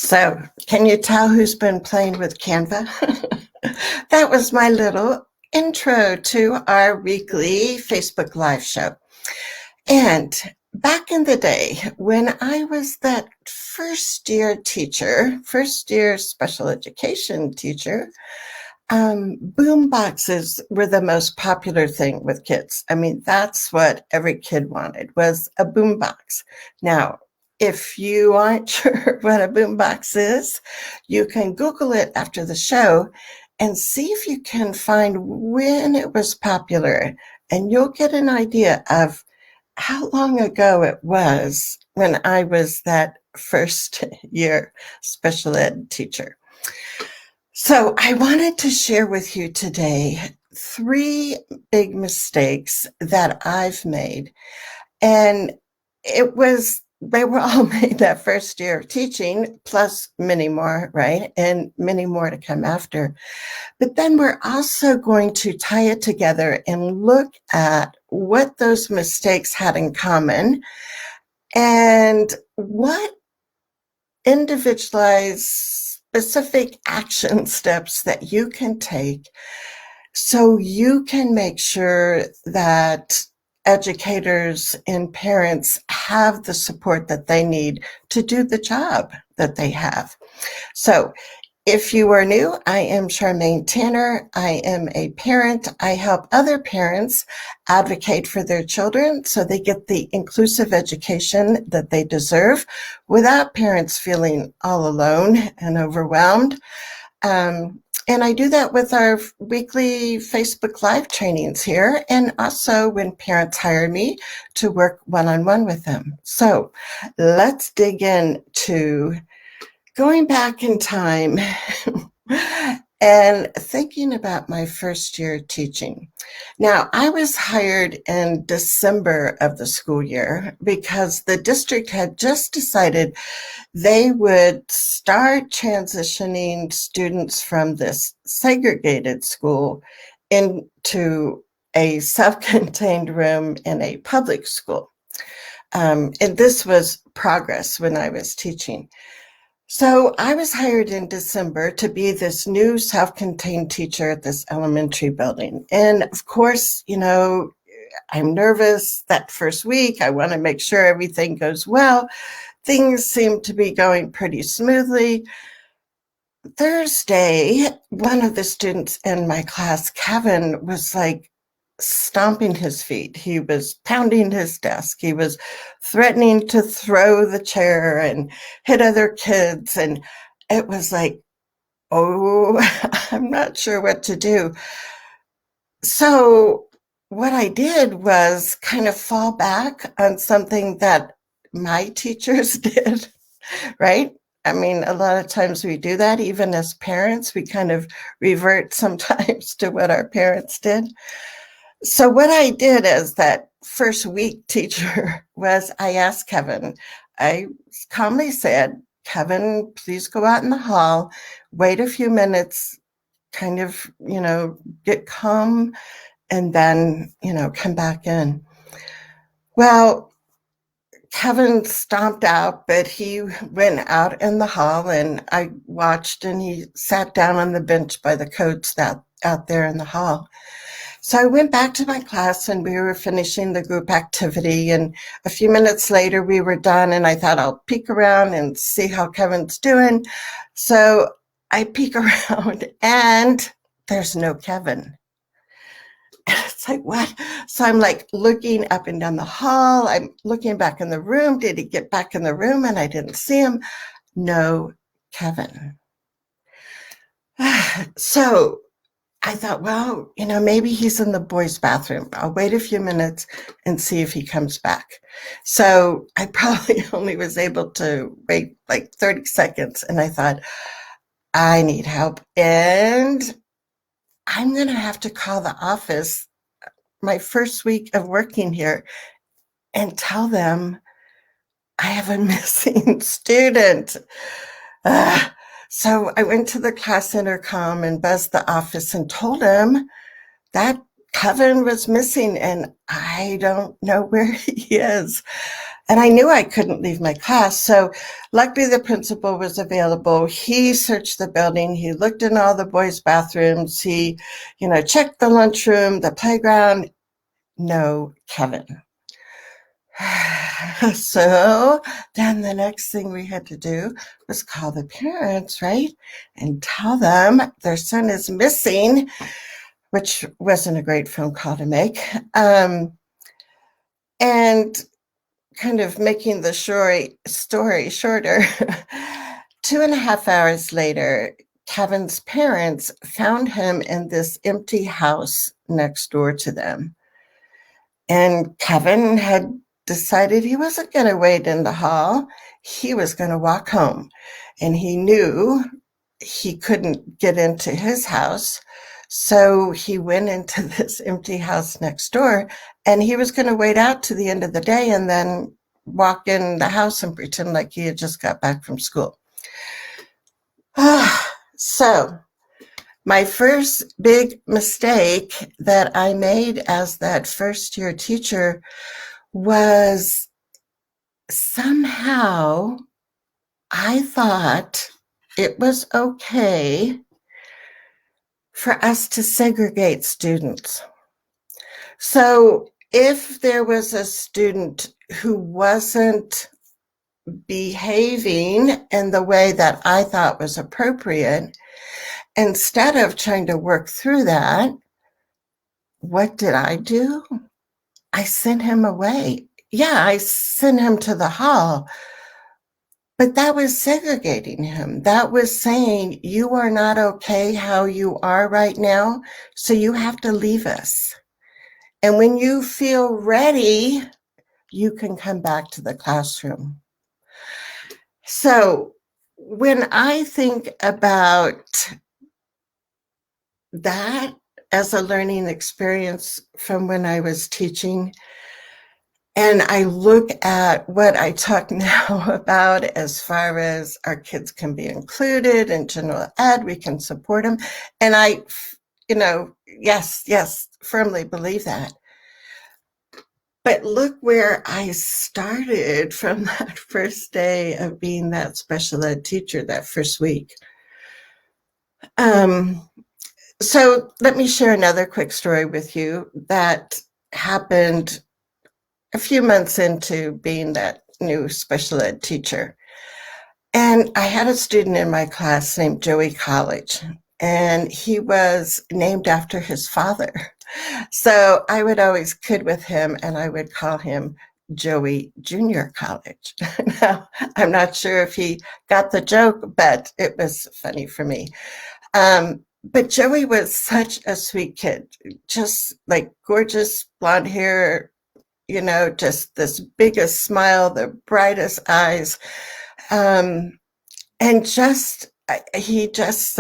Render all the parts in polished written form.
So, can you tell who's been playing with Canva? That was my little intro to our weekly Facebook Live show. And back in the day, when I was that first year special education teacher, boom boxes were the most popular thing with kids. I mean, that's what every kid wanted, was a boom box. Now, if you aren't sure what a boom box is, you can Google it after the show and see if you can find when it was popular, and you'll get an idea of how long ago it was when I was that first year special ed teacher. So I wanted to share with you today 3 big mistakes that I've made. And they were all made that first year of teaching, plus many more, right? And many more to come after. But then we're also going to tie it together and look at what those mistakes had in common and what individualized specific action steps that you can take so you can make sure that educators and parents have the support that they need to do the job that they have. So if you are new, I am Charmaine Thaner. I am a parent. I help other parents advocate for their children so they get the inclusive education that they deserve without parents feeling all alone and overwhelmed. And I do that with our weekly Facebook Live trainings here, and also when parents hire me to work one-on-one with them. So let's dig into going back in time and thinking about my first year teaching. Now, I was hired in December of the school year because the district had just decided they would start transitioning students from this segregated school into a self-contained room in a public school. And this was progress when I was teaching. So I was hired in December to be this new self-contained teacher at this elementary building. And of course, I'm nervous that first week. I want to make sure everything goes well. Things seem to be going pretty smoothly. Thursday, one of the students in my class, Kevin, was like stomping his feet. He was pounding his desk. He was threatening to throw the chair and hit other kids. And it was like, oh, I'm not sure what to do. So what I did was kind of fall back on something that my teachers did, right? I mean, a lot of times we do that, even as parents, we kind of revert sometimes to what our parents did. So what I did as that first week teacher was I asked Kevin, I calmly said, Kevin, please go out in the hall, wait a few minutes, kind of, get calm, and then, come back in. Well, Kevin stomped out, but he went out in the hall and I watched, and he sat down on the bench by the coats out there in the hall. So I went back to my class and we were finishing the group activity, and a few minutes later we were done, and I thought I'll peek around and see how Kevin's doing. So I peek around and there's no Kevin. It's like, what? So I'm like looking up and down the hall. I'm looking back in the room. Did he get back in the room? And I didn't see him. No Kevin. So I thought, well, maybe he's in the boys' bathroom. I'll wait a few minutes and see if he comes back. So I probably only was able to wait like 30 seconds. And I thought, I need help. And I'm going to have to call the office my first week of working here and tell them I have a missing student. So I went to the class intercom and buzzed the office and told him that Kevin was missing and I don't know where he is. And I knew I couldn't leave my class. So luckily the principal was available. He searched the building. He looked in all the boys' bathrooms. He, checked the lunchroom, the playground. No Kevin. So then the next thing we had to do was call the parents, right? And tell them their son is missing, which wasn't a great phone call to make. And kind of making the story shorter, 2.5 hours later, Kevin's parents found him in this empty house next door to them. And Kevin had decided he wasn't going to wait in the hall. He was going to walk home. And he knew he couldn't get into his house. So he went into this empty house next door, and he was going to wait out to the end of the day and then walk in the house and pretend like he had just got back from school. So my first big mistake that I made as that first-year teacher was somehow I thought it was okay for us to segregate students. So if there was a student who wasn't behaving in the way that I thought was appropriate, instead of trying to work through that, what did I do? I sent him away. Yeah, I sent him to the hall. But that was segregating him. That was saying, you are not okay how you are right now, so you have to leave us. And when you feel ready, you can come back to the classroom. So when I think about that as a learning experience from when I was teaching, and I look at what I talk now about as far as our kids can be included in general ed, we can support them. And I, yes, firmly believe that. But look where I started from that first day of being that special ed teacher, that first week. So let me share another quick story with you that happened a few months into being that new special ed teacher. And I had a student in my class named Joey College, and he was named after his father. So I would always kid with him, and I would call him Joey Junior College. Now, I'm not sure if he got the joke, but it was funny for me. But Joey was such a sweet kid, just like gorgeous blonde hair, just this biggest smile, the brightest eyes. And he just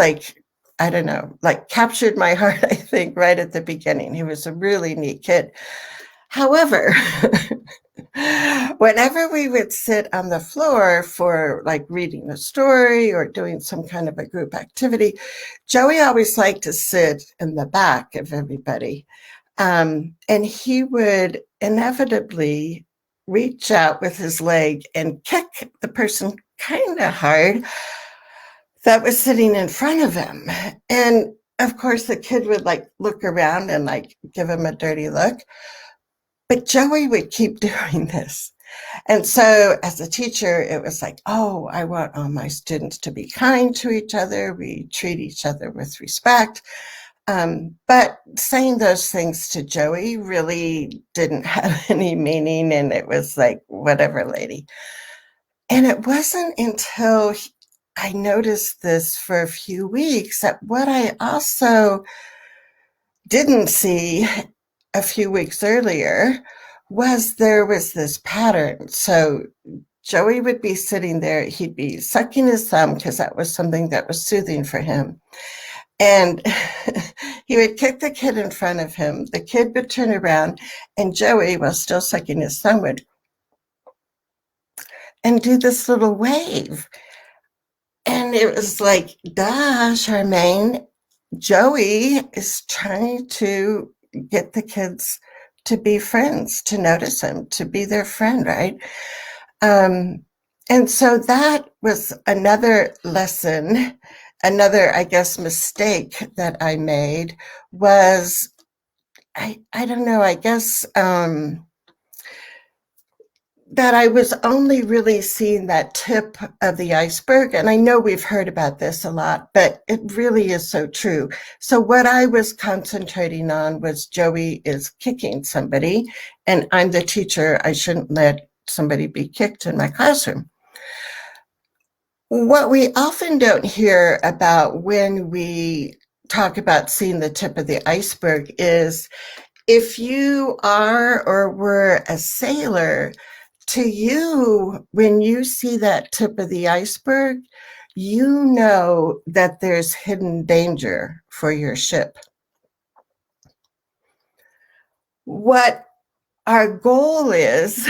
I don't know, captured my heart, I think, right at the beginning. He was a really neat kid. However, whenever we would sit on the floor for reading a story or doing some kind of a group activity, Joey always liked to sit in the back of everybody. And he would inevitably reach out with his leg and kick the person kind of hard that was sitting in front of him. And of course, the kid would look around and give him a dirty look. But Joey would keep doing this. And so as a teacher, it was oh, I want all my students to be kind to each other. We treat each other with respect. But saying those things to Joey really didn't have any meaning, and it was whatever, lady. And it wasn't until I noticed this for a few weeks that what I also didn't see a few weeks earlier was there was this pattern. So Joey would be sitting there, he'd be sucking his thumb because that was something that was soothing for him. And he would kick the kid in front of him. The kid would turn around, and Joey, while still sucking his thumb, would and do this little wave. And it was duh, Charmaine, Joey is trying to get the kids to be friends, to notice him, to be their friend, right? And so that was another lesson, another, I guess, mistake that I made was, I don't know, I guess, that I was only really seeing that tip of the iceberg. And I know we've heard about this a lot, but it really is so true. So what I was concentrating on was Joey is kicking somebody, and I'm the teacher. I shouldn't let somebody be kicked in my classroom. What we often don't hear about when we talk about seeing the tip of the iceberg is if you are or were a sailor, to you, when you see that tip of the iceberg, you know that there's hidden danger for your ship. What our goal is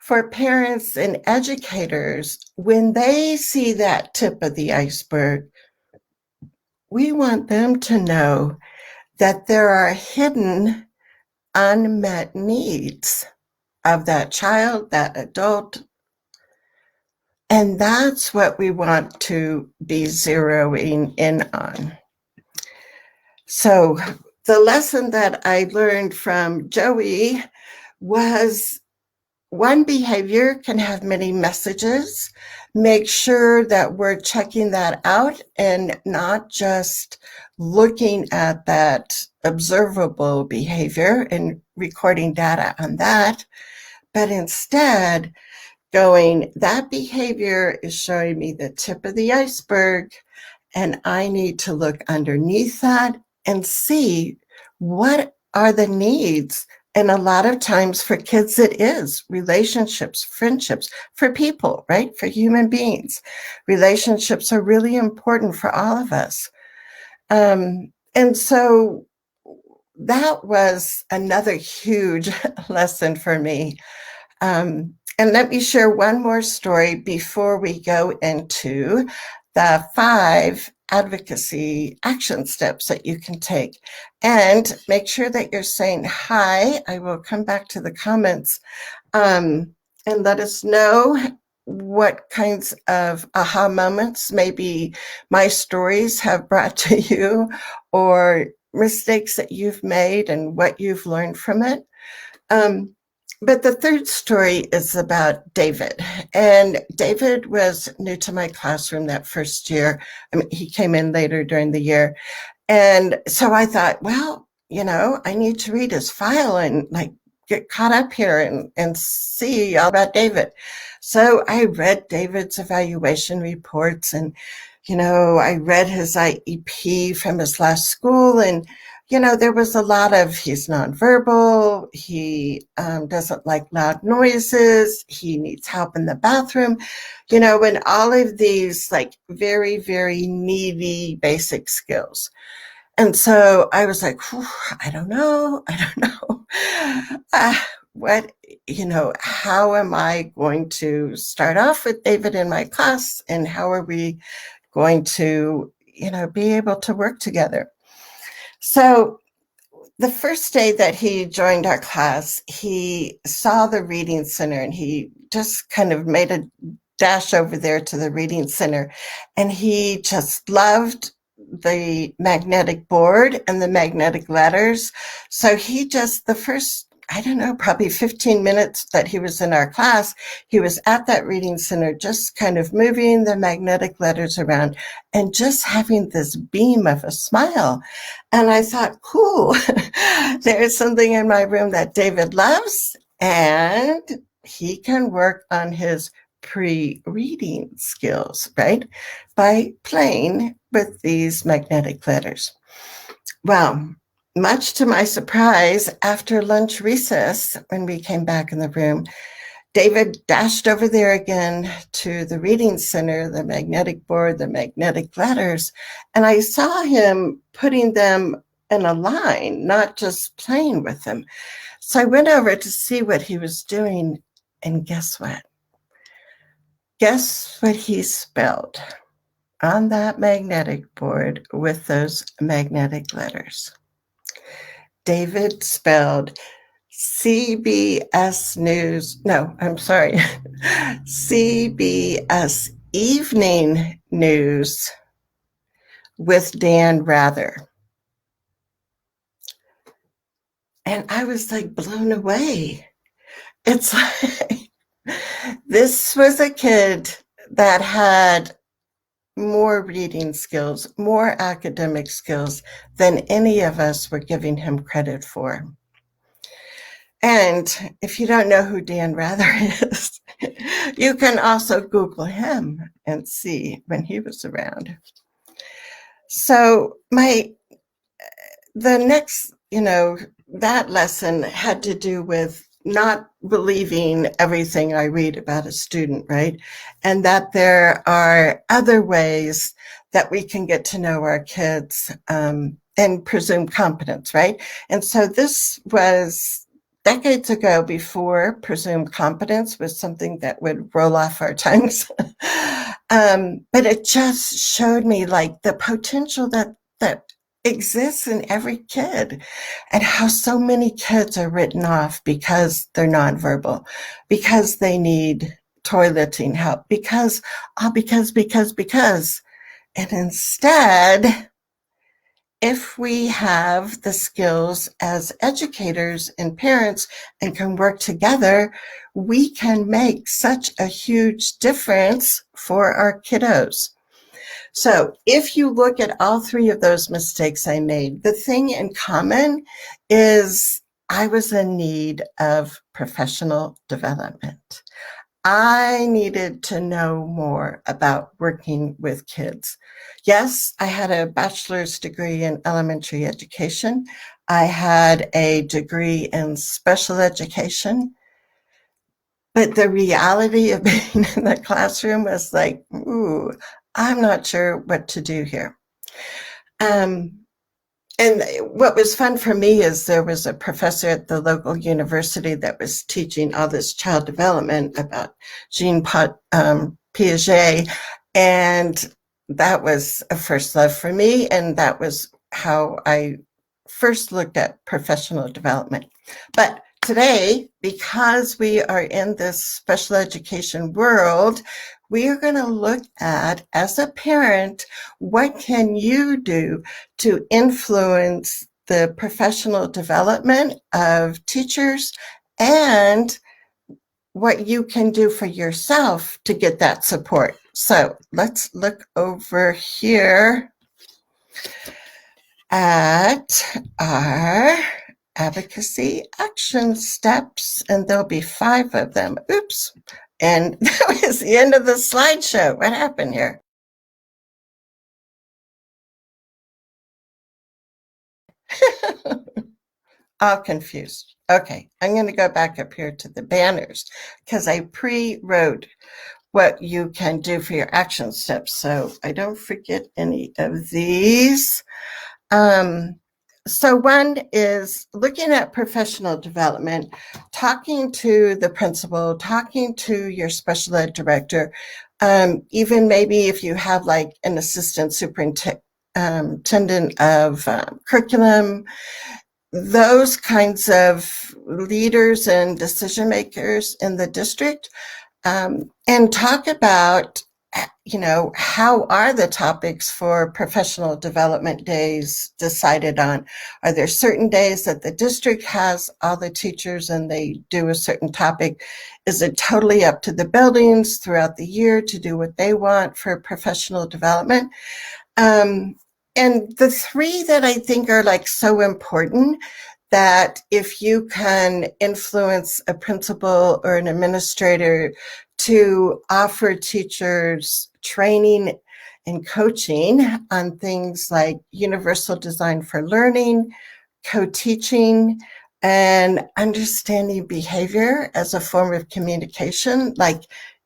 for parents and educators, when they see that tip of the iceberg, we want them to know that there are hidden, unmet needs of that child, that adult. And that's what we want to be zeroing in on. So the lesson that I learned from Joey was one behavior can have many messages. Make sure that we're checking that out and not just looking at that observable behavior and recording data on that, but instead going, that behavior is showing me the tip of the iceberg, and I need to look underneath that and see what are the needs. And a lot of times for kids, it is relationships, friendships, for people, right? For human beings. Relationships are really important for all of us. And so that was another huge lesson for me. And let me share one more story before we go into the 5 advocacy action steps that you can take. And make sure that you're saying hi. I will come back to the comments and let us know what kinds of aha moments maybe my stories have brought to you, or mistakes that you've made and what you've learned from it. But the third story is about David. And David was new to my classroom that first year. I mean, he came in later during the year. And so I thought, well, I need to read his file and get caught up here and see all about David. So I read David's evaluation reports, and, I read his IEP from his last school, and there was a lot of, he's nonverbal, he doesn't like loud noises, he needs help in the bathroom, and all of these very, very needy basic skills. And so I was like, I don't know. How am I going to start off with David in my class, and how are we going to, be able to work together? So the first day that he joined our class, he saw the reading center, and he just kind of made a dash over there to the reading center, and he just loved the magnetic board and the magnetic letters. So he just, the first, I don't know, probably 15 minutes that he was in our class, he was at that reading center, just kind of moving the magnetic letters around and just having this beam of a smile. And I thought, cool, there's something in my room that David loves, and he can work on his pre-reading skills, right? By playing with these magnetic letters. Well, much to my surprise, after lunch recess, when we came back in the room, David dashed over there again to the reading center, the magnetic board, the magnetic letters, and I saw him putting them in a line, not just playing with them. So I went over to see what he was doing, and guess what? Guess what he spelled on that magnetic board with those magnetic letters? David spelled CBS News, no, I'm sorry, CBS Evening News with Dan Rather. And I was like blown away. It's like, this was a kid that had more reading skills, more academic skills than any of us were giving him credit for. And if you don't know who Dan Rather is, you can also Google him and see when he was around. So the next, that lesson had to do with not believing everything I read about a student, right? And that there are other ways that we can get to know our kids and presume competence, right? And so this was decades ago, before presumed competence was something that would roll off our tongues. But it just showed me like the potential that exists in every kid, and how so many kids are written off because they're nonverbal, because they need toileting help, because. And instead, if we have the skills as educators and parents and can work together, we can make such a huge difference for our kiddos. So if you look at all three of those mistakes I made, the thing in common is I was in need of professional development. I needed to know more about working with kids. Yes, I had a bachelor's degree in elementary education. I had a degree in special education. But the reality of being in the classroom was like, ooh, I'm not sure what to do here. And what was fun for me is there was a professor at the local university that was teaching all this child development about Jean Piaget. And that was a first love for me. And that was how I first looked at professional development. But today, because we are in this special education world, we are going to look at, as a parent, what can you do to influence the professional development of teachers, and what you can do for yourself to get that support. So let's look over here at our advocacy action steps, and there'll be 5 of them. Oops. And that was the end of the slideshow. What happened here? All confused. Okay, I'm going to go back up here to the banners because I pre-wrote what you can do for your action steps, so I don't forget any of these. So one is looking at professional development, talking to the principal, talking to your special ed director, even maybe if you have like an assistant superintendent of curriculum, those kinds of leaders and decision makers in the district, and talk about, how are the topics for professional development days decided on? Are there certain days that the district has all the teachers and they do a certain topic? Is it totally up to the buildings throughout the year to do what they want for professional development? And the 3 that I think are like so important, that if you can influence a principal or an administrator to offer teachers training and coaching on things like universal design for learning, co-teaching, and understanding behavior as a form of communication. Like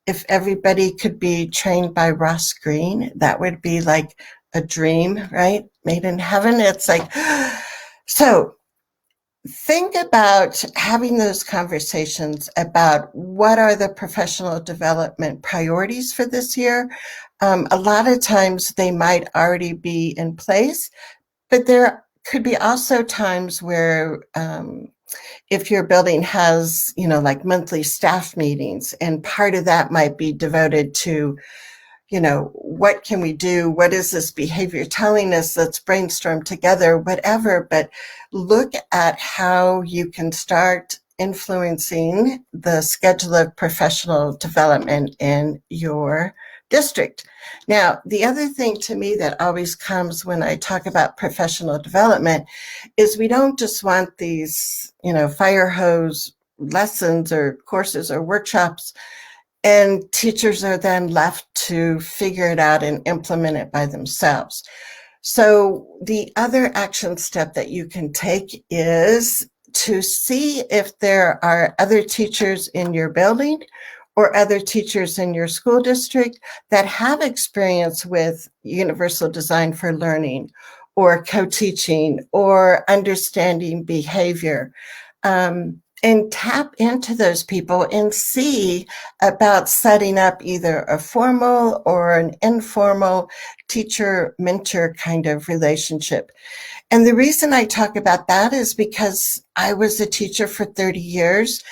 if everybody could be trained by Ross Greene, that would be like a dream, right? Made in heaven. It's like, so think about having those conversations about what are the professional development priorities for this year. A lot of times they might already be in place, but there could be also times where if your building has, like monthly staff meetings, and part of that might be devoted to, what can we do? What is this behavior telling us? Let's brainstorm together, whatever. But look at how you can start influencing the schedule of professional development in your district. Now, the other thing to me that always comes when I talk about professional development is we don't just want these, fire hose lessons or courses or workshops, and teachers are then left to figure it out and implement it by themselves. So the other action step that you can take is to see if there are other teachers in your building or other teachers in your school district that have experience with universal design for learning or co-teaching or understanding behavior. And tap into those people and see about setting up either a formal or an informal teacher-mentor kind of relationship. And the reason I talk about that is because I was a teacher for 30 years,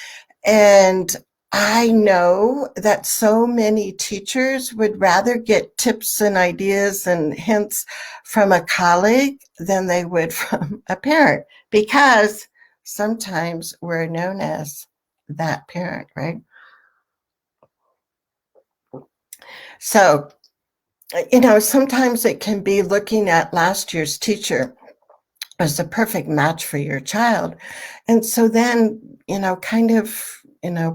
and I know that so many teachers would rather get tips and ideas and hints from a colleague than they would from a parent, because sometimes we're known as that parent, right? So, sometimes it can be looking at last year's teacher as a perfect match for your child. And so then, kind of,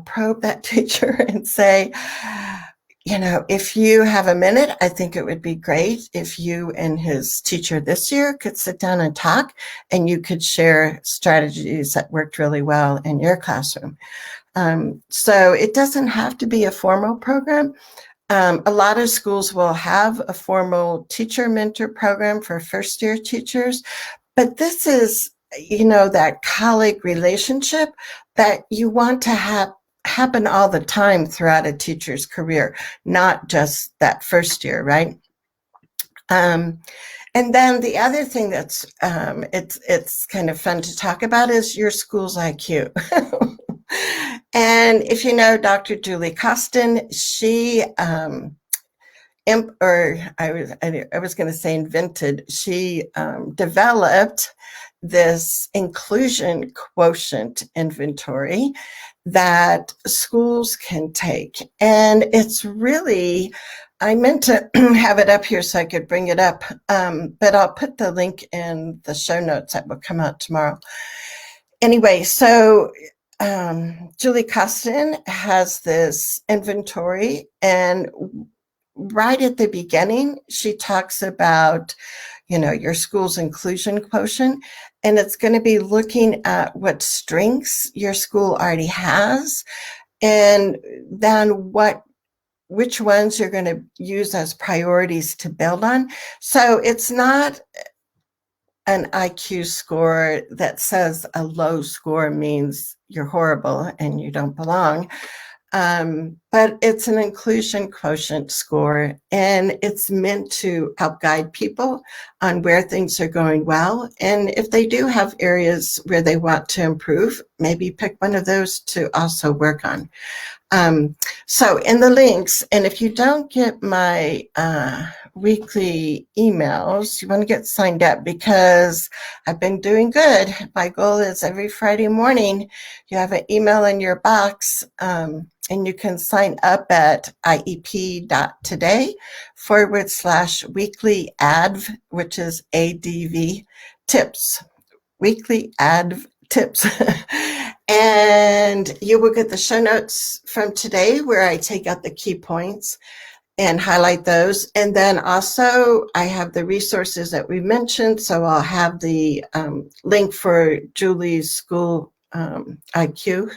probe that teacher and say, if you have a minute, I think it would be great if you and his teacher this year could sit down and talk, and you could share strategies that worked really well in your classroom. So it doesn't have to be a formal program. A lot of schools will have a formal teacher mentor program for first year teachers, but this is, that colleague relationship that you want to have happen all the time throughout a teacher's career, not just that first year, right? And then the other thing that's it's kind of fun to talk about is your school's IQ. And if you know Dr. Julie Costin, she invented, she developed this inclusion quotient inventory that schools can take. And it's really, I meant to have it up here so I could bring it up, but I'll put the link in the show notes that will come out tomorrow. Anyway, so Julie Costin has this inventory, and right at the beginning, she talks about, your school's inclusion quotient, and it's going to be looking at what strengths your school already has, and then which ones you're going to use as priorities to build on. So it's not an IQ score that says a low score means you're horrible and you don't belong. But it's an inclusion quotient score, and it's meant to help guide people on where things are going well. And if they do have areas where they want to improve, maybe pick one of those to also work on. So in the links, and if you don't get my weekly emails, you want to get signed up, because I've been doing good. My goal is every Friday morning, you have an email in your box, and you can sign up at iep.today /weeklyadv, which is ADV tips, WeeklyAdvTips. And you will get the show notes from today where I take out the key points and highlight those. And then also I have the resources that we mentioned. So I'll have the link for Julie's school IQ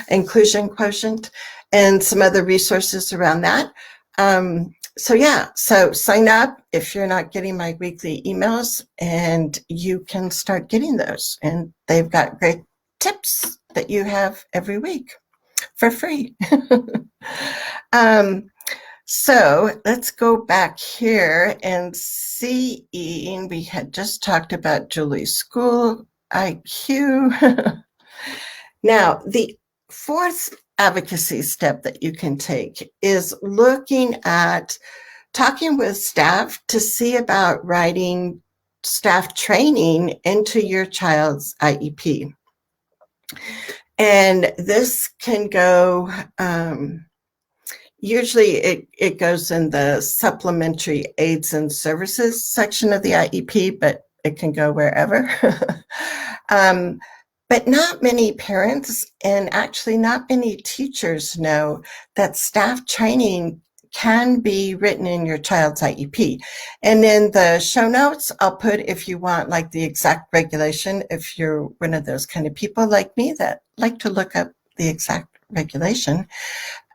inclusion quotient and some other resources around that. So sign up if you're not getting my weekly emails, and you can start getting those. And they've got great tips that you have every week for free. So let's go back here and see. We had just talked about Julie's school IQ. Now, the fourth advocacy step that you can take is looking at talking with staff to see about writing staff training into your child's IEP. And this can go, usually it goes in the supplementary aids and services section of the IEP, but it can go wherever. But not many parents and actually not many teachers know that staff training can be written in your child's IEP. And in the show notes, I'll put, if you want, like the exact regulation, if you're one of those kind of people like me that like to look up the exact regulation,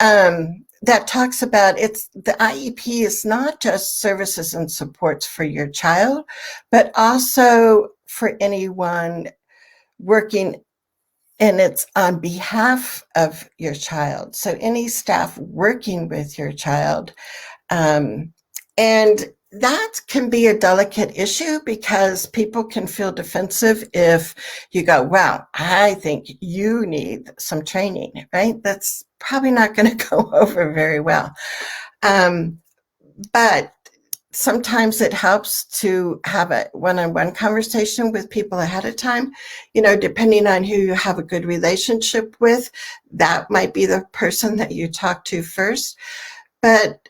that talks about the IEP is not just services and supports for your child, but also for anyone working, and it's on behalf of your child. So any staff working with your child. And that can be a delicate issue because people can feel defensive if you go, well, I think you need some training, right? That's probably not going to go over very well. But sometimes it helps to have a one-on-one conversation with people ahead of time. Depending on who you have a good relationship with, that might be the person that you talk to first. But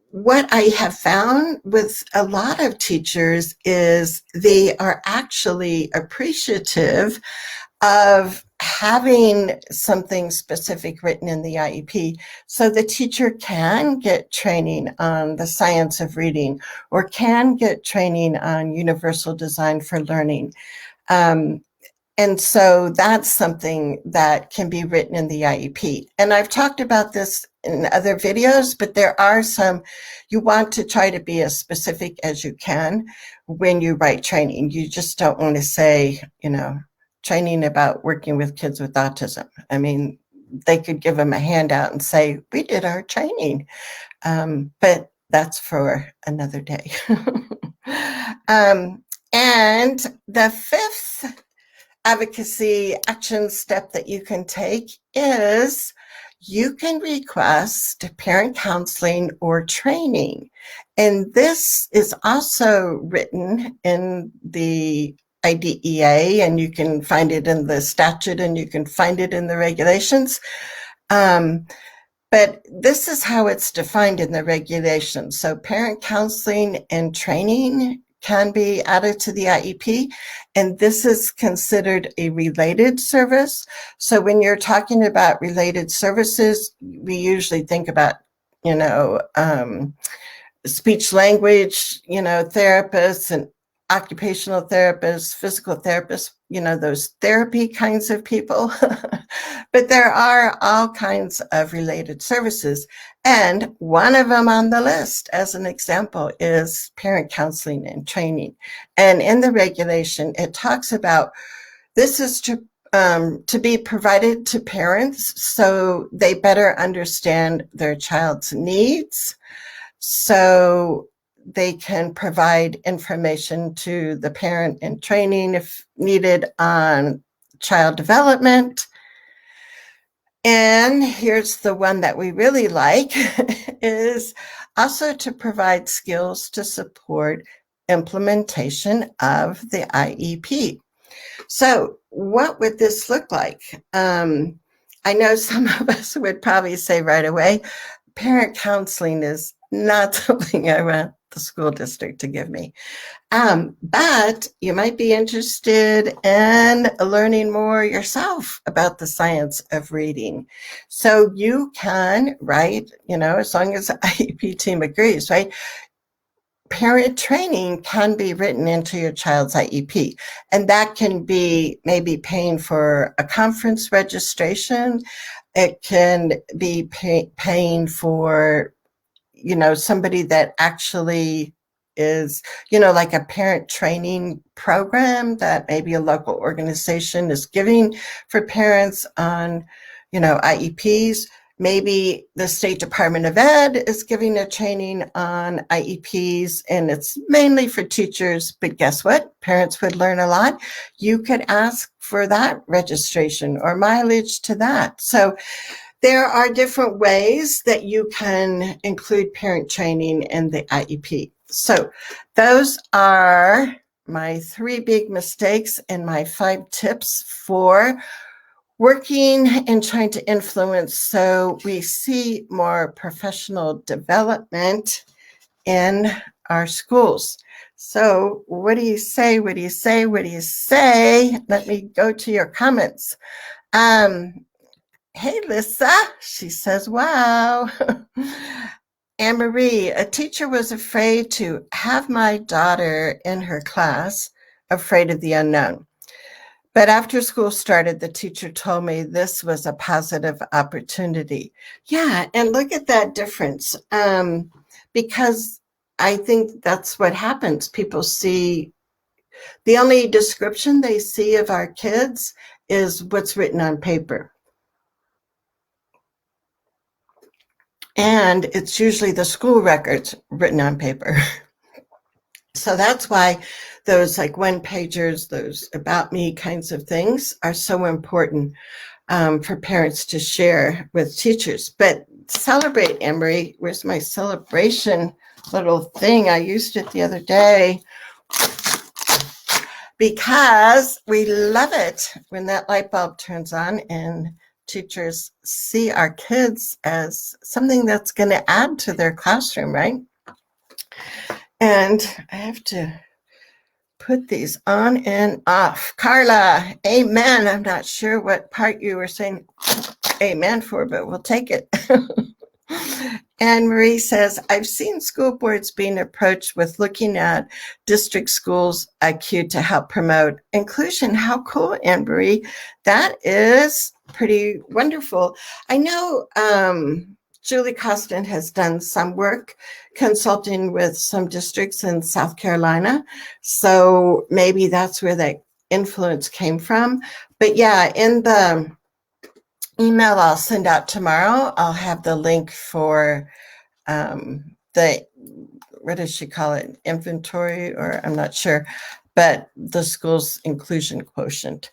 what I have found with a lot of teachers is they are actually appreciative of having something specific written in the IEP so the teacher can get training on the science of reading or can get training on universal design for learning. And so that's something that can be written in the IEP. And I've talked about this in other videos, but there are some, you want to try to be as specific as you can when you write training. You just don't want to say, training about working with kids with autism. I mean, they could give them a handout and say, we did our training. But that's for another day. And the fifth advocacy action step that you can take is you can request parent counseling or training. And this is also written in the IDEA, and you can find it in the statute and you can find it in the regulations. But this is how it's defined in the regulations. So parent counseling and training can be added to the IEP, and this is considered a related service. So when you're talking about related services, we usually think about, speech language, therapists and occupational therapists, physical therapists, those therapy kinds of people. But there are all kinds of related services. And one of them on the list, as an example, is parent counseling and training. And in the regulation, it talks about this is to be provided to parents so they better understand their child's needs, so they can provide information to the parent in training if needed on child development. And here's the one that we really like, is also to provide skills to support implementation of the IEP. So what would this look like? I know some of us would probably say right away, parent counseling is not something I want the school district to give me. But you might be interested in learning more yourself about the science of reading. So you can write, as long as the IEP team agrees, right? Parent training can be written into your child's IEP, and that can be maybe paying for a conference registration. It can be paying for, somebody that actually is, like a parent training program that maybe a local organization is giving for parents on, IEPs. Maybe the State Department of Ed is giving a training on IEPs, and it's mainly for teachers, but guess what? Parents would learn a lot. You could ask for that registration or mileage to that. So there are different ways that you can include parent training in the IEP. So those are my 3 big mistakes and my 5 tips for working and trying to influence so we see more professional development in our schools. So what do you say? What do you say? What do you say? Let me go to your comments. Hey, Lissa, she says, wow. Anne-Marie, a teacher was afraid to have my daughter in her class, afraid of the unknown. But after school started, the teacher told me this was a positive opportunity. Yeah, and look at that difference. Because I think that's what happens. People see, the only description they see of our kids is what's written on paper. And it's usually the school records written on paper. So that's why those like one-pagers, those about me kinds of things are so important for parents to share with teachers. But celebrate, Emery. Where's my celebration little thing? I used it the other day because we love it when that light bulb turns on and teachers see our kids as something that's going to add to their classroom, right? And I have to put these on and off. Carla, amen. I'm not sure what part you were saying amen for, but we'll take it. Anne Marie says, I've seen school boards being approached with looking at district schools IQ to help promote inclusion. How cool, Anne Marie. That is pretty wonderful. I know Julie Costin has done some work consulting with some districts in South Carolina. So maybe that's where that influence came from. But yeah, in the email I'll send out tomorrow, I'll have the link for the, what does she call it? Inventory, or I'm not sure, but the school's inclusion quotient,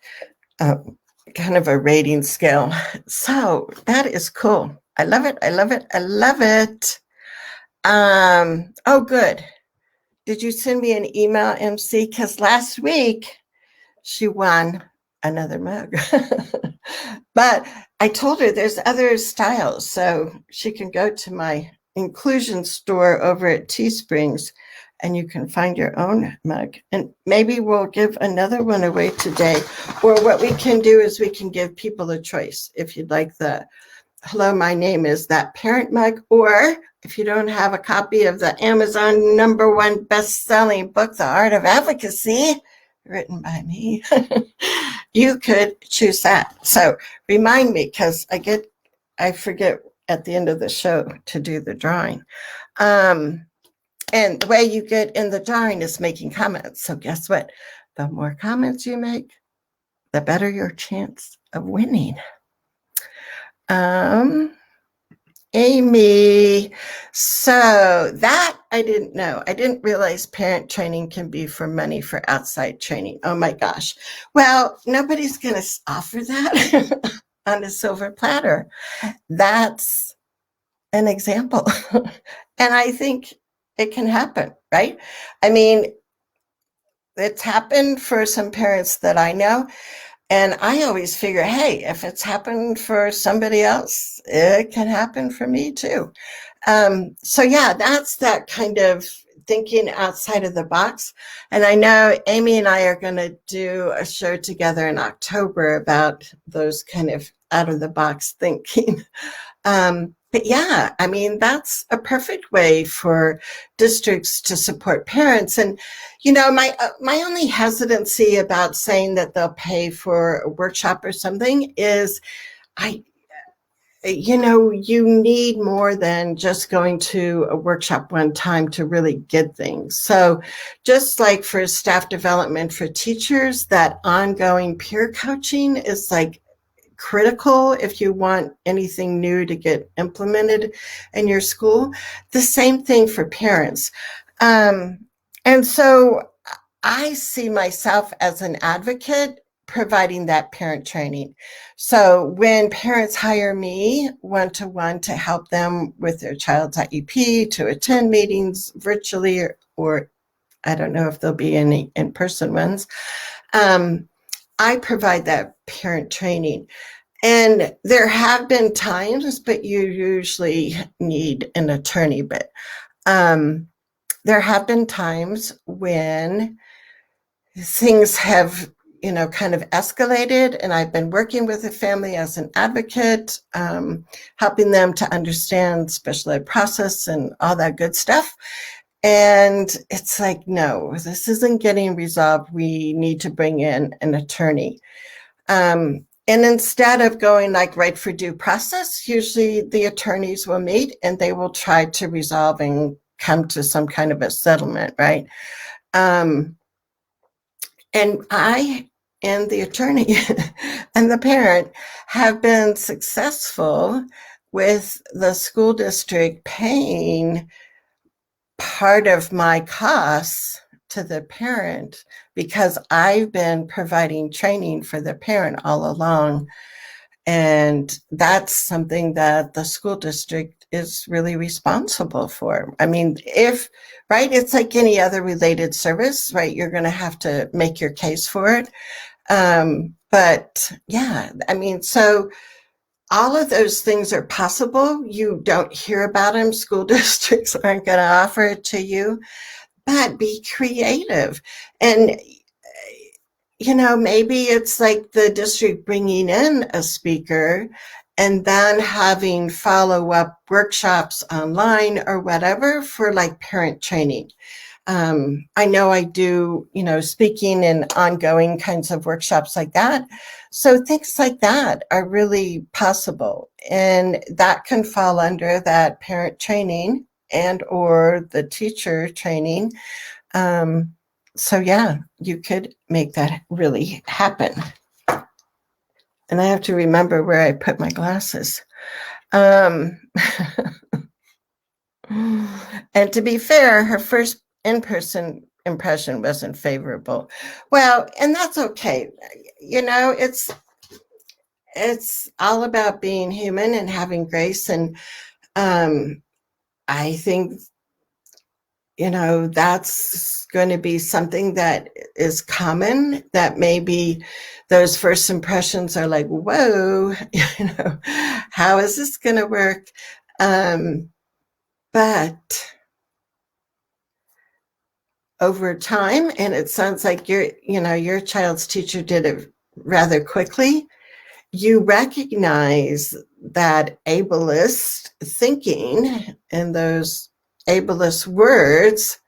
kind of a rating scale. So that is cool. I love it. I love it. I love it. Oh, good. Did you send me an email, MC? Because last week she won another mug. But I told her there's other styles, so she can go to my inclusion store over at Teesprings and you can find your own mug. And maybe we'll give another one away today. Or what we can do is we can give people a choice. If you'd like the hello, my name is that parent mug, or if you don't have a copy of the Amazon #1 best-selling book, The Art of Advocacy, written by me, you could choose that. So remind me, because I forget at the end of the show to do the drawing. And the way you get in the drawing is making comments. So guess what? The more comments you make, the better your chance of winning. Amy, so that I didn't know. I didn't realize parent training can be for money for outside training. Oh my gosh. Well, nobody's going to offer that on a silver platter. That's an example. And I think it can happen, right? I mean, it's happened for some parents that I know. And I always figure, hey, if it's happened for somebody else, it can happen for me too. So yeah, that's that kind of thinking outside of the box. And I know Amy and I are going to do a show together in October about those kind of out of the box thinking. But yeah, I mean, that's a perfect way for districts to support parents. And, you know, my only hesitancy about saying that they'll pay for a workshop or something is you need more than just going to a workshop one time to really get things. So just like for staff development for teachers, that ongoing peer coaching is like critical if you want anything new to get implemented in your school. The same thing for parents. And so I see myself as an advocate providing that parent training. So when parents hire me one-to-one to help them with their child's IEP, to attend meetings virtually, or I don't know if there'll be any in-person ones, I provide that parent training. And there have been times, but you usually need an attorney, but there have been times when things have, kind of escalated, and I've been working with the family as an advocate, helping them to understand special ed process and all that good stuff. And it's like, no, this isn't getting resolved. We need to bring in an attorney. And instead of going like right for due process, usually the attorneys will meet and they will try to resolve and come to some kind of a settlement, right? And I and the attorney and the parent have been successful with the school district paying part of my costs to the parent because I've been providing training for the parent all along. And that's something that the school district is really responsible for. I mean, right, it's like any other related service, right? You're going to have to make your case for it. But yeah, I mean, so all of those things are possible. You don't hear about them. School districts aren't going to offer it to you, but be creative. And maybe it's like the district bringing in a speaker and then having follow-up workshops online or whatever for like parent training. I know I do, speaking and ongoing kinds of workshops like that. So things like that are really possible. And that can fall under that parent training and or the teacher training. So yeah, you could make that really happen. And I have to remember where I put my glasses. And to be fair, her first in-person impression wasn't favorable. Well, and that's okay. It's all about being human and having grace. And I think that's going to be something that is common, that maybe those first impressions are like, whoa, how is this going to work? But over time, and it sounds like your child's teacher did it rather quickly, you recognize that ableist thinking and those ableist words,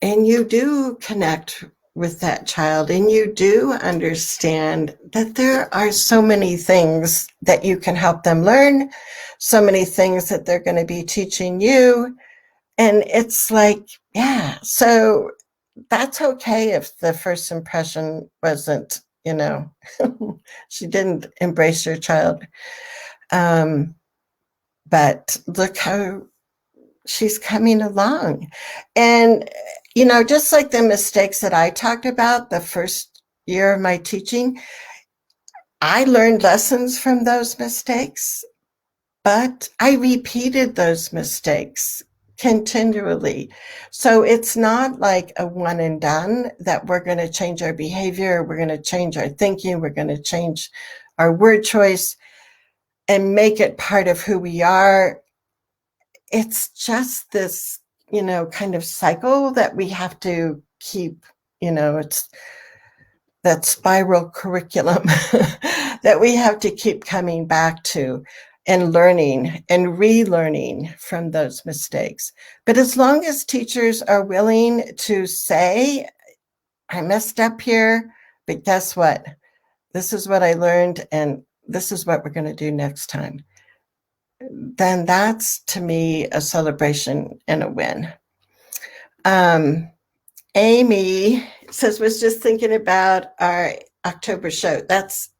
and you do connect with that child, and you do understand that there are so many things that you can help them learn, so many things that they're going to be teaching you. And it's like, yeah, so that's okay if the first impression wasn't, she didn't embrace your child. But look how she's coming along. And, just like the mistakes that I talked about the first year of my teaching, I learned lessons from those mistakes, but I repeated those mistakes continually. So it's not like a one and done that we're going to change our behavior, we're going to change our thinking, we're going to change our word choice and make it part of who we are. It's just this, kind of cycle that we have to keep, it's that spiral curriculum that we have to keep coming back to and learning and relearning from those mistakes. But as long as teachers are willing to say, I messed up here, but guess what? This is what I learned, and this is what we're going to do next time. Then that's, to me, a celebration and a win. Amy says, was just thinking about our October show. That's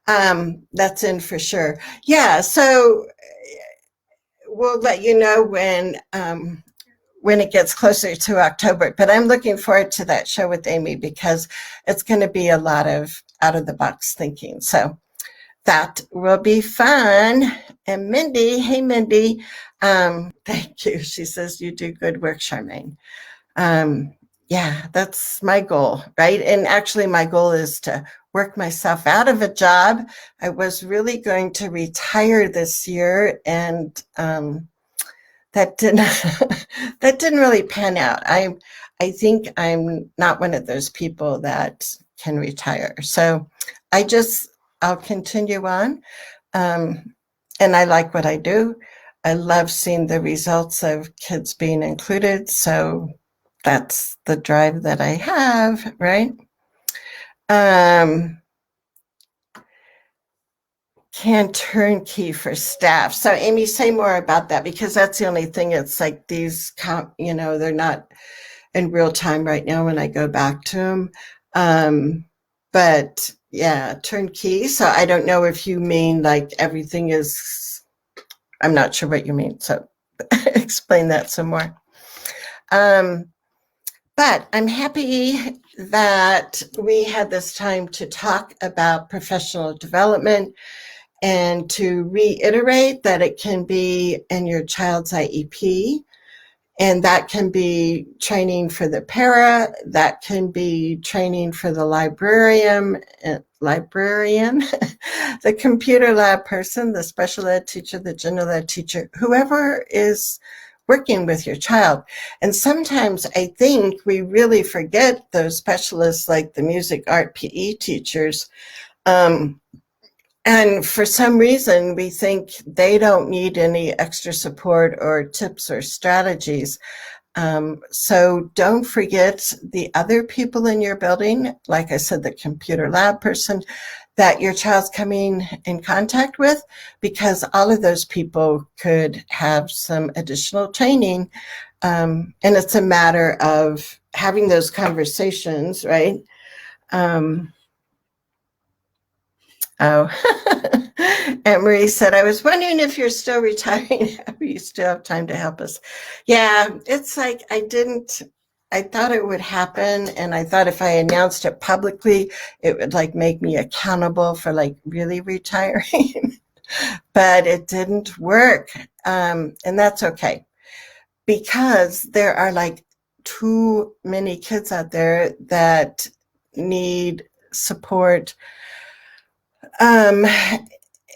in for sure. Yeah, so we'll let you know when it gets closer to October. But I'm looking forward to that show with Amy because it's going to be a lot of out of the box thinking. So that will be fun. And Mindy, hey Mindy, thank you. She says you do good work, Charmaine. Yeah, that's my goal, right? And actually my goal is to work myself out of a job. I was really going to retire this year, and that didn't that didn't really pan out. I think I'm not one of those people that can retire. So I'll continue on. And I like what I do. I love seeing the results of kids being included. So that's the drive that I have, right? Can turnkey for staff. So Amy, say more about that, because that's the only thing. It's like these, they're not in real time right now when I go back to them. But yeah, turnkey. So I don't know if you mean like everything is, I'm not sure what you mean. So explain that some more. But I'm happy that we had this time to talk about professional development and to reiterate that it can be in your child's IEP, and that can be training for the para, that can be training for the librarian, the computer lab person, the special ed teacher, the general ed teacher, whoever is working with your child. And sometimes I think we really forget those specialists like the music, art, PE teachers. And for some reason, we think they don't need any extra support or tips or strategies. So don't forget the other people in your building, like I said, the computer lab person that your child's coming in contact with, because all of those people could have some additional training. And it's a matter of having those conversations, right? Oh, Aunt Marie said, I was wondering if you're still retiring. You still have time to help us. Yeah, it's like I thought it would happen. And I thought if I announced it publicly, it would like make me accountable for like really retiring. But it didn't work. And that's okay, because there are like too many kids out there that need support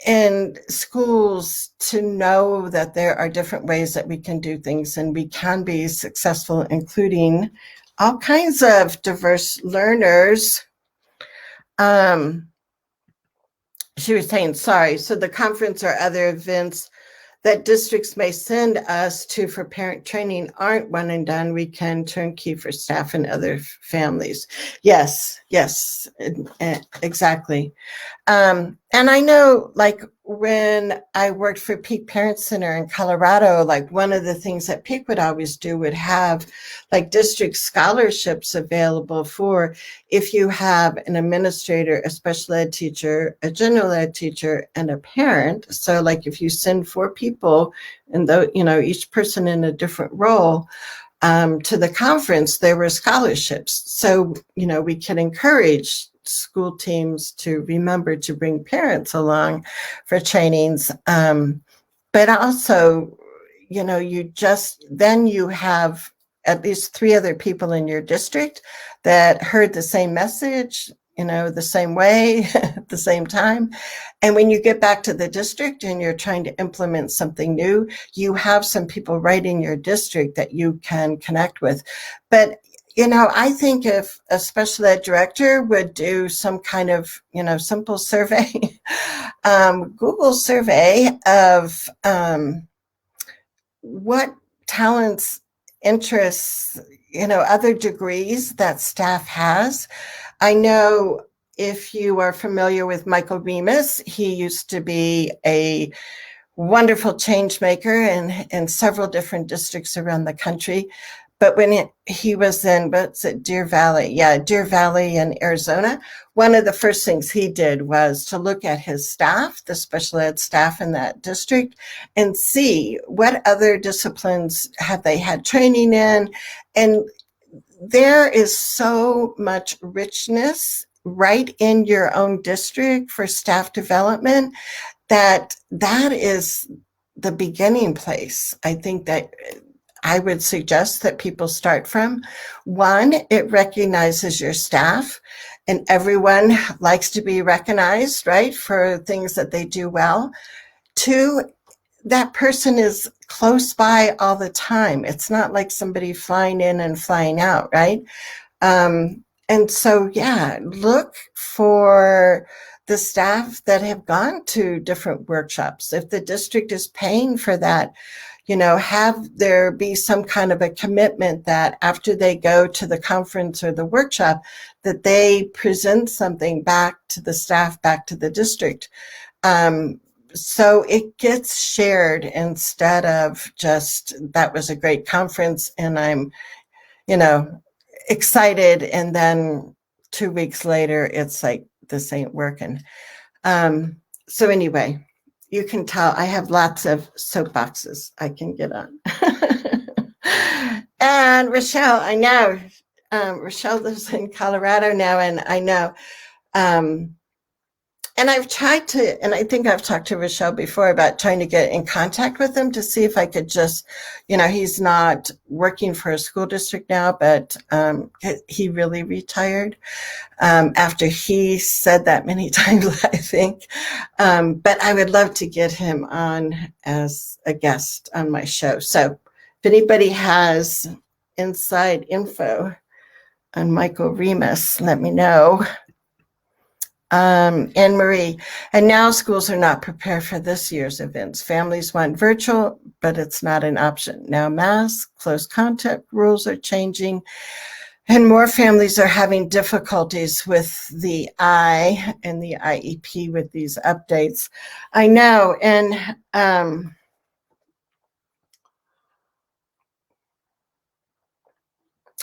in schools to know that there are different ways that we can do things and we can be successful, including all kinds of diverse learners. She was saying, sorry, so the conference or other events that districts may send us to for parent training aren't one and done. We can turnkey for staff and other families. Yes, exactly. And I know, like, when I worked for Peak Parent Center in Colorado, like one of the things that Peak would always do would have like district scholarships available for if you have an administrator, a special ed teacher, a general ed teacher, and a parent. So like if you send 4 people and each person in a different role to the conference, there were scholarships. So, we can encourage school teams to remember to bring parents along for trainings. But also, then you have at least 3 other people in your district that heard the same message, the same way, at the same time. And when you get back to the district and you're trying to implement something new, you have some people right in your district that you can connect with. But I think if a special ed director would do some kind of, simple survey, Google survey of what talents, interests, other degrees that staff has. I know if you are familiar with Michael Remus, he used to be a wonderful change maker in several different districts around the country. But when he was in, what's it, Deer Valley? Yeah, Deer Valley in Arizona. One of the first things he did was to look at his staff, the special ed staff in that district, and see what other disciplines have they had training in. And there is so much richness right in your own district for staff development that is the beginning place. I think that I would suggest that people start from. One, it recognizes your staff, and everyone likes to be recognized, right, for things that they do well. Two, that person is close by all the time. It's not like somebody flying in and flying out, right? And so, yeah, look for the staff that have gone to different workshops. If the district is paying for that, have there be some kind of a commitment that after they go to the conference or the workshop, that they present something back to the staff, back to the district. So it gets shared instead of just, that was a great conference and I'm, excited. And then 2 weeks later, it's like, this ain't working. So anyway, you can tell I have lots of soapboxes I can get on. And Rochelle, I know, Rochelle lives in Colorado now, and I know, and I've tried to, and I think I've talked to Rochelle before about trying to get in contact with him to see if I could just, he's not working for a school district now, but he really retired after he said that many times, I think. But I would love to get him on as a guest on my show. So if anybody has inside info on Michael Remus, let me know. Anne Marie, and now schools are not prepared for this year's events. Families want virtual, but it's not an option. Now masks, close contact rules are changing, and more families are having difficulties with the I and the IEP with these updates. I know, and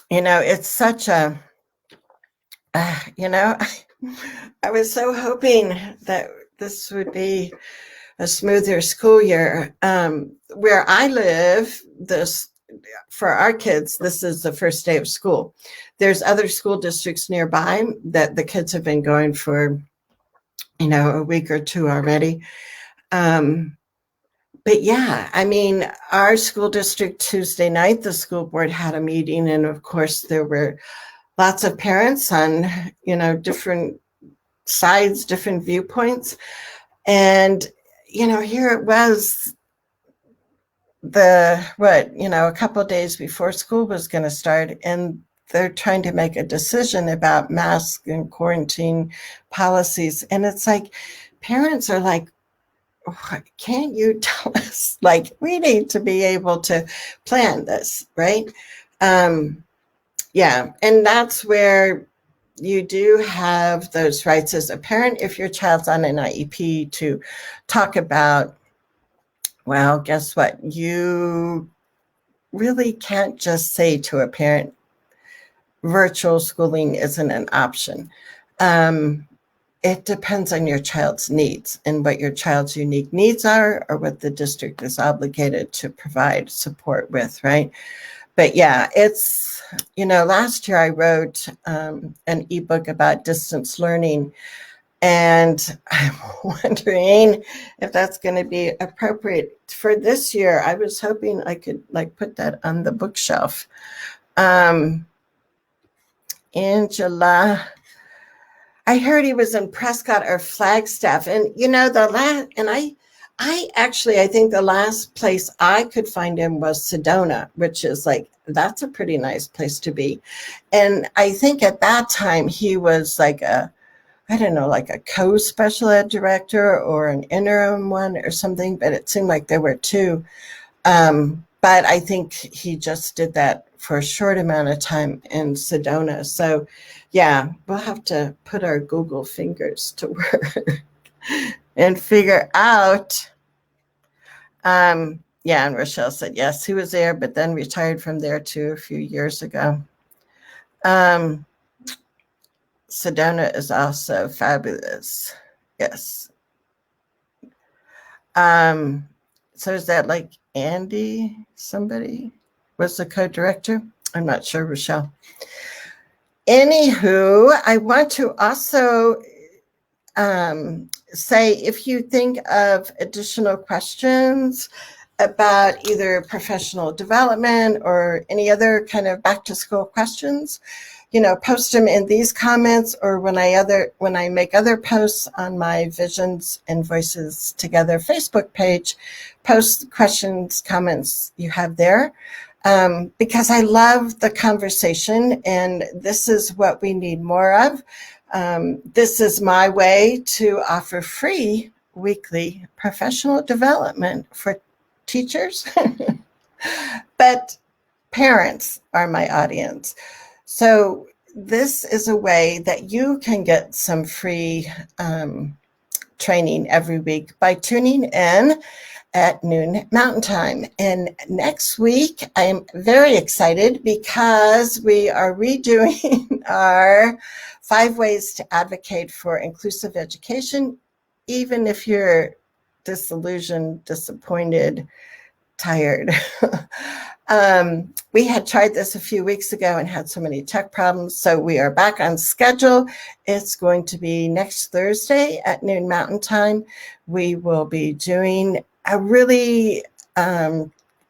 it's such a, I was so hoping that this would be a smoother school year. Where I live, for our kids, this is the first day of school. There's other school districts nearby that the kids have been going for, a week or two already. But yeah, I mean, our school district Tuesday night, the school board had a meeting, and of course there were lots of parents on, different sides, different viewpoints. And, here it was a couple of days before school was going to start, and they're trying to make a decision about mask and quarantine policies. And it's like, parents are like, can't you tell us? Like, we need to be able to plan this, right? Yeah, and that's where you do have those rights as a parent, if your child's on an IEP, to talk about, well, guess what? You really can't just say to a parent, virtual schooling isn't an option. It depends on your child's needs and what your child's unique needs are, or what the district is obligated to provide support with, right? But yeah, it's, last year I wrote an ebook about distance learning, and I'm wondering if that's going to be appropriate for this year. I was hoping I could put that on the bookshelf. Angela, I heard he was in Prescott or Flagstaff, and I think the last place I could find him was Sedona, which is that's a pretty nice place to be. And I think at that time he was like a co-special ed director or an interim one or something, but it seemed like there were two. But I think he just did that for a short amount of time in Sedona. So yeah, we'll have to put our Google fingers to work and figure out. Yeah, and Rochelle said yes, he was there, but then retired from there too a few years ago. Sedona is also fabulous. Yes. So is that like Andy, somebody was the co-director? I'm not sure, Rochelle. Anywho, I want to also say if you think of additional questions about either professional development or any other kind of back to school questions, post them in these comments, or when I make other posts on my Visions and Voices Together Facebook page, post questions, comments you have there, because I love the conversation, and this is what we need more of. This is my way to offer free weekly professional development for teachers, but parents are my audience. So this is a way that you can get some free training every week by tuning in at noon Mountain Time. And next week, I'm very excited because we are redoing our 5 ways to advocate for inclusive education, even if you're disillusioned, disappointed, tired. We had tried this a few weeks ago and had so many tech problems, so we are back on schedule. It's going to be next Thursday at noon Mountain Time. We will be doing a really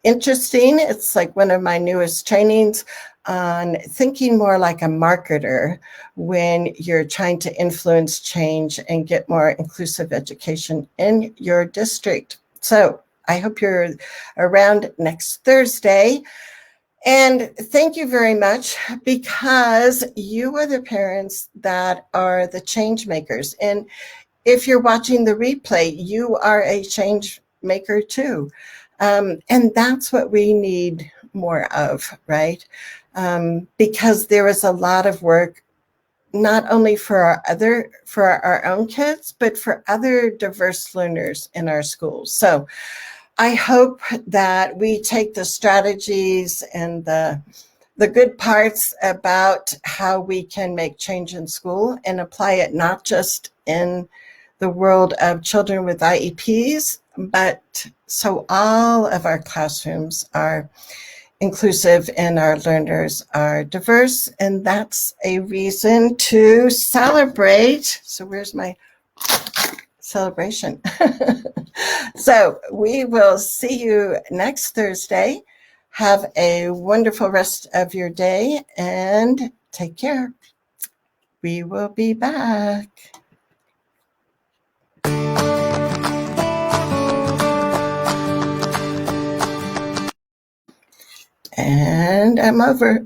interesting, it's like one of my newest trainings on thinking more like a marketer when you're trying to influence change and get more inclusive education in your district. So I hope you're around next Thursday. And thank you very much, because you are the parents that are the change makers. And if you're watching the replay, you are a change maker too. And that's what we need more of, right? Because there is a lot of work, not only for our own kids, but for other diverse learners in our schools. So I hope that we take the strategies and the good parts about how we can make change in school and apply it not just in the world of children with IEPs, but so all of our classrooms are inclusive and our learners are diverse. And that's a reason to celebrate. So where's my celebration? So we will see you next Thursday. Have a wonderful rest of your day and take care. We will be back. And I'm over.